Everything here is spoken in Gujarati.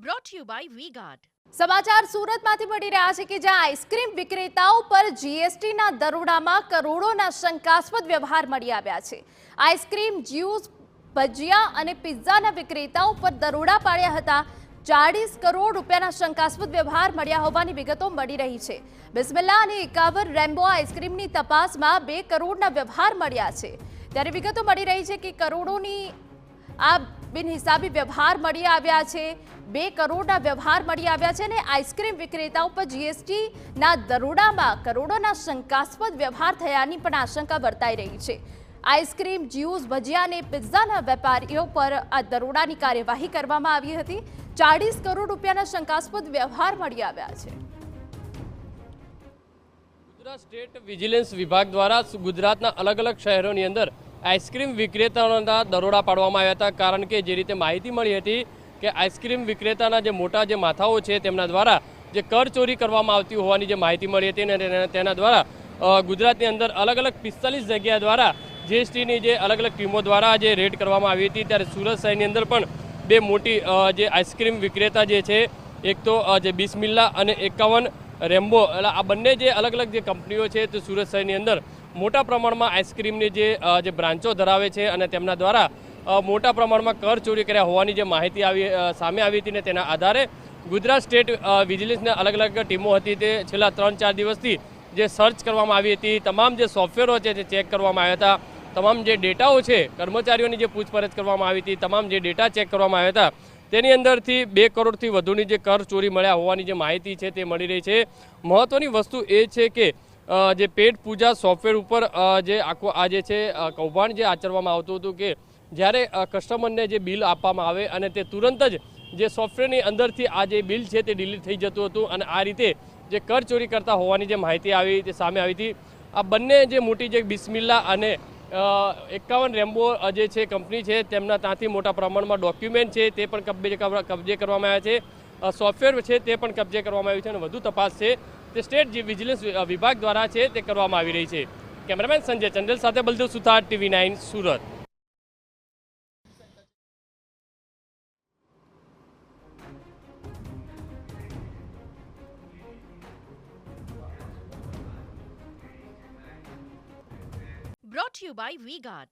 brought to you by V-Guard. સમાચાર સુરતમાંથી મળી રહ્યા છે કે જ્યાં આઈસ્ક્રીમ વિક્રેતાઓ પર જીએસટીના દરોડામાં કરોડોના શંકાસ્પદ વ્યવહાર મળી આવ્યા છે। આઈસ્ક્રીમ, જ્યુસ, ભજીયા અને પિઝાના વિક્રેતાઓ પર દરોડા પાડ્યા હતા। 40 કરોડ રૂપિયાના શંકાસ્પદ વ્યવહાર મળ્યા હોવાની વિગતો મળી રહી છે। બિસ્મિલ્લા અને 51 રેમ્બો આઈસ્ક્રીમની તપાસમાં 2 કરોડના વ્યવહાર મળ્યા છે। ત્યારે વિગતો મળી રહી છે કે કરોડોની આ બિનહિસાબી વ્યવહાર મળી આવ્યા છે। 2 કરોડના વ્યવહાર મળી આવ્યા છે અને આઈસ્ક્રીમ વિક્રેતાઓ પર જીએસટીના દરોડામાં કરોડોના શંકાસ્પદ વ્યવહાર થયાની પણ આશંકા વર્તાઈ રહી છે। આઈસ્ક્રીમ, જ્યુસ, ભજીયા અને પિઝાના વેપારીઓ પર આ દરોડાની કાર્યવાહી કરવામાં આવી હતી। 40 કરોડ રૂપિયાના શંકાસ્પદ વ્યવહાર મળી આવ્યા છે। ગુજરાત સ્ટેટ વિજિલન્સ વિભાગ દ્વારા ગુજરાતના અલગ અલગ શહેરોની અંદર આઈસ્ક્રીમ વિક્રેતાઓના દરોડા પાડવામાં આવ્યા હતા। કારણ કે જે રીતે માહિતી મળી હતી કે આઈસ્ક્રીમ વિક્રેતાના જે મોટા જે માથાઓ છે તેમના દ્વારા જે કર ચોરી કરવામાં આવતી હોવાની જે માહિતી મળી હતી અને તેના દ્વારા ગુજરાતની અંદર અલગ અલગ 45 જગ્યા દ્વારા જીએસટીની જે અલગ અલગ ટીમો દ્વારા જે રેડ કરવામાં આવી હતી। ત્યારે સુરત શહેરની અંદર પણ 2 મોટી જે આઈસ્ક્રીમ વિક્રેતા જે છે, એક તો જે બિસ્મિલ્લા અને 51 રેમ્બો, એટલે આ બંને જે અલગ અલગ જે કંપનીઓ છે તે સુરત શહેરની અંદર મોટા પ્રમાણમાં આઈસ્ક્રીમની જે બ્રાન્ચો ધરાવે છે અને તેમના દ્વારા મોટા પ્રમાણમાં કર ચોરી કર્યા હોવાની જે માહિતી સામે આવી હતી ને તેના આધારે ગુજરાત સ્ટેટ વિજિલન્સના અલગ અલગ ટીમો હતી તે છેલ્લા 3-4 દિવસથી જે સર્ચ કરવામાં આવી હતી। તમામ જે સોફ્ટવેરો છે તે ચેક કરવામાં આવ્યા હતા। તમામ જે ડેટાઓ છે, કર્મચારીઓની જે પૂછપરછ કરવામાં આવી હતી, તમામ જે ડેટા ચેક કરવામાં આવ્યા હતા તેની અંદરથી 2 કરોડથી વધુની જે કર ચોરી મળ્યા હોવાની જે માહિતી છે તે મળી રહી છે। મહત્વની વસ્તુ એ છે કે જે પેટ પૂજા સોફ્ટવેર ઉપર જે આખું આ જે છે કૌભાંડ જે આચરવામાં આવતું હતું કે જ્યારે કસ્ટમરને જે બિલ આપવામાં આવે અને તે તુરંત જ જે સોફ્ટવેરની અંદરથી આ જે બિલ છે તે ડિલીટ થઈ જતું હતું અને આ રીતે જે કર ચોરી કરતા હોવાની જે માહિતી આવી તે સામે આવી હતી। આ બંને જે મોટી જે બિસ્મિલ્લા અને 51 રેમ્બો જે છે કંપની છે તેમના ત્યાંથી મોટા પ્રમાણમાં ડોક્યુમેન્ટ છે તે પણ કબજે કરવામાં આવ્યા છે। સોફ્ટવેર છે તે પણ કબજે કરવામાં આવ્યું છે અને વધુ તપાસ છે તે સ્ટેટ વિજિલન્સ વિભાગ દ્વારા છે તે કરવામાં આવી રહી છે। કેમેરામેન સંજય ચંડેલ સાથે બલદેવ સુથાર, TV9 Surat. Brought to you by V-Guard.